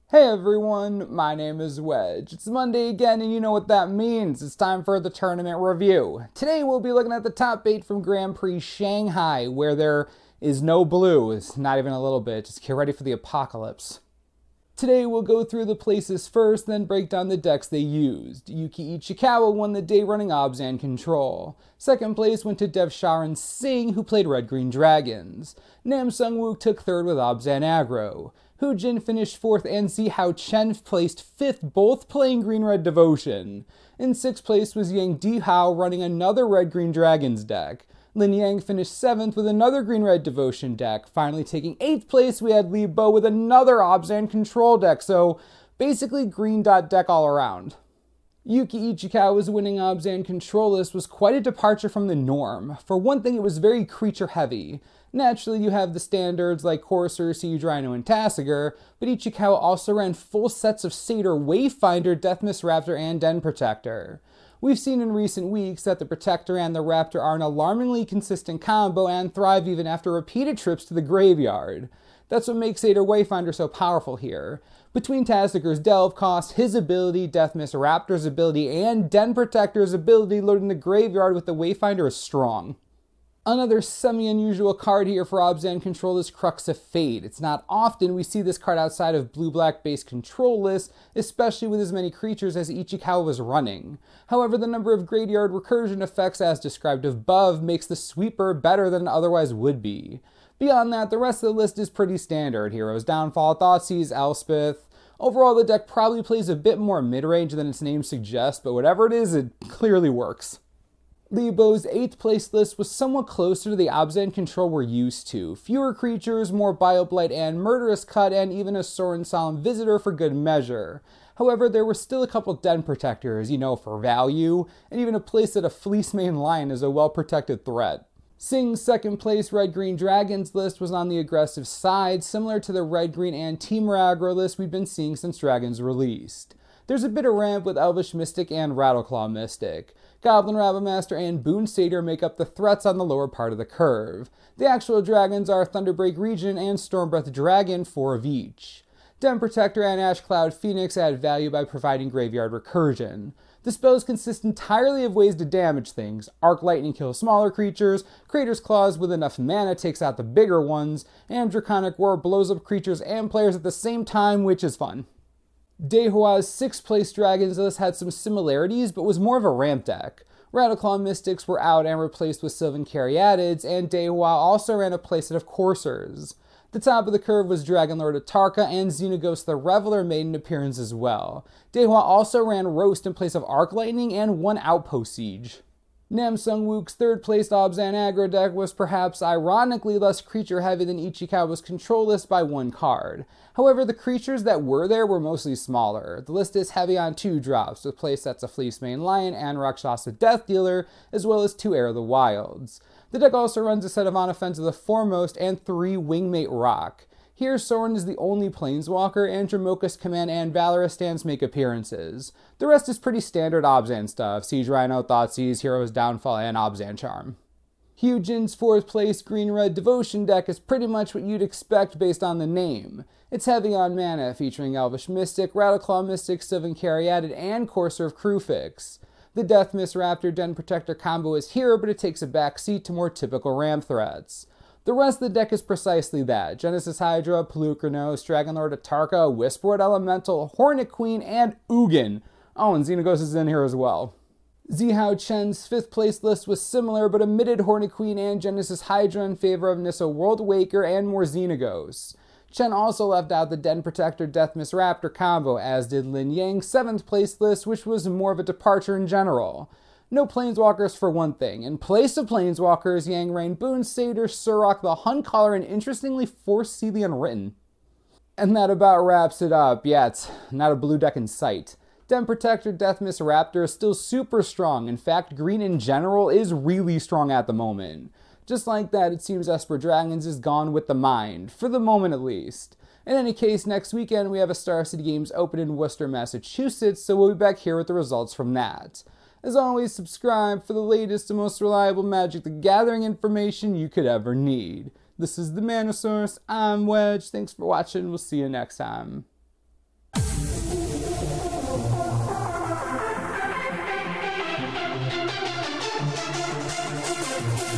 Hey everyone, my name is Wedge. It's Monday again and you know what that means. It's time for the tournament review. Today we'll be looking at the top 8 from Grand Prix Shanghai, where there is no blue. It's not even a little bit. Just get ready for the apocalypse. Today we'll go through the places first, then break down the decks they used. Yuki Ichikawa won the day running Obzan Control. Second place went to Dev Sharan Singh, who played Red-Green Dragons. Nam Sung-wook took third with Obzan Aggro. Hu Jin finished 4th and Zihao Chen placed 5th, both playing Green-Red Devotion. In 6th place was Yang Dihao running another Red-Green Dragons deck. Lin Yang finished 7th with another Green-Red Devotion deck. Finally taking 8th place, we had Li Bo with another Obzan Control deck, so basically green dot deck all around. Yuki Ichikawa's winning Obzan Control list was quite a departure from the norm. For one thing, it was very creature heavy. Naturally, you have the standards like Courser, Siege Rhino, and Tasigur, but Ichikawa also ran full sets of Satyr, Wayfinder, Deathmist Raptor, and Den Protector. We've seen in recent weeks that the Protector and the Raptor are an alarmingly consistent combo and thrive even after repeated trips to the graveyard. That's what makes Satyr Wayfinder so powerful here. Between Tasigur's Delve cost, his ability, Deathmist Raptor's ability, and Den Protector's ability, loading the graveyard with the Wayfinder is strong. Another semi-unusual card here for Obzan Control is Crux of Fate. It's not often we see this card outside of blue-black based control lists, especially with as many creatures as Ichikawa was running. However, the number of graveyard recursion effects as described above makes the sweeper better than it otherwise would be. Beyond that, the rest of the list is pretty standard. Heroes Downfall, Thoughtseize, Elspeth. Overall, the deck probably plays a bit more mid-range than its name suggests, but whatever it is, it clearly works. Li Bo's 8th place list was somewhat closer to the Obzan Control we're used to. Fewer creatures, more Bioblight and Murderous Cut, and even a Sorin Solemn Visitor for good measure. However, there were still a couple Den Protectors, for value, and even a place that a Fleecemane Lion is a well-protected threat. Singh's 2nd place Red-Green Dragons list was on the aggressive side, similar to the Red-Green and Temur Aggro list we've been seeing since Dragons released. There's a bit of ramp with Elvish Mystic and Rattleclaw Mystic. Goblin Rabblemaster and Boon Satyr make up the threats on the lower part of the curve. The actual dragons are Thunderbreak Regent and Stormbreath Dragon, 4 of each. Den Protector and Ash Cloud Phoenix add value by providing graveyard recursion. The spells consist entirely of ways to damage things. Arc Lightning kills smaller creatures, Crater's Claws with enough mana takes out the bigger ones, and Draconic Roar blows up creatures and players at the same time, which is fun. Dehua's 6th place Dragons list had some similarities, but was more of a ramp deck. Rattleclaw Mystics were out and replaced with Sylvan Caryatids, and Dehua also ran a playset of Coursers. The top of the curve was Dragonlord Atarka and Xenagos the Reveler made an appearance as well. Dehua also ran Roast in place of Arc Lightning and 1 Outpost Siege. Nam Sung-wook's 3rd place Obzan Aggro deck was perhaps ironically less creature heavy than Ichikawa's control list by 1 card. However, the creatures that were there were mostly smaller. The list is heavy on 2 drops, with playsets of Fleecemane Lion and Rakshasa Death Dealer, as well as 2 Heir of the Wilds. The deck also runs a set of On Offense of the Foremost and 3 Wingmate Rock. Here, Sorin is the only Planeswalker, and Dramoka's Command and Valorous Stance make appearances. The rest is pretty standard Obzan stuff: Siege Rhino, Thoughtseize, Heroes Downfall, and Obzan Charm. Hu Jin's 4th place Green-Red Devotion deck is pretty much what you'd expect based on the name. It's heavy on mana, featuring Elvish Mystic, Rattleclaw Mystic, Sylvan Caryatid, and Courser of Crewfix. The Deathmist Raptor Den Protector combo is here, but it takes a backseat to more typical ramp threats. The rest of the deck is precisely that: Genesis Hydra, Pelucranos, Dragonlord Atarka, Whisperwood Elemental, Hornet Queen, and Ugin. Oh, and Xenagos is in here as well. Zihao Chen's 5th place list was similar, but omitted Hornet Queen and Genesis Hydra in favor of Nissa World Waker and more Xenagos. Chen also left out the Den Protector Deathmist Raptor combo, as did Lin Yang's 7th place list, which was more of a departure in general. No Planeswalkers for one thing. In place of Planeswalkers, Yang ran Boon Satyr, Surrock the Huntcaller, and interestingly Force Seal the Unwritten. And that about wraps it up. Yeah, it's not a blue deck in sight. Den Protector Deathmist Raptor is still super strong. In fact, green in general is really strong at the moment. Just like that, it seems Esper Dragons is gone with the mind, for the moment at least. In any case, next weekend we have a Star City Games Open in Worcester, Massachusetts, so we'll be back here with the results from that. As always, subscribe for the latest and most reliable Magic the Gathering information you could ever need. This is the Manosaurus, I'm Wedge, thanks for watching, we'll see you next time. you.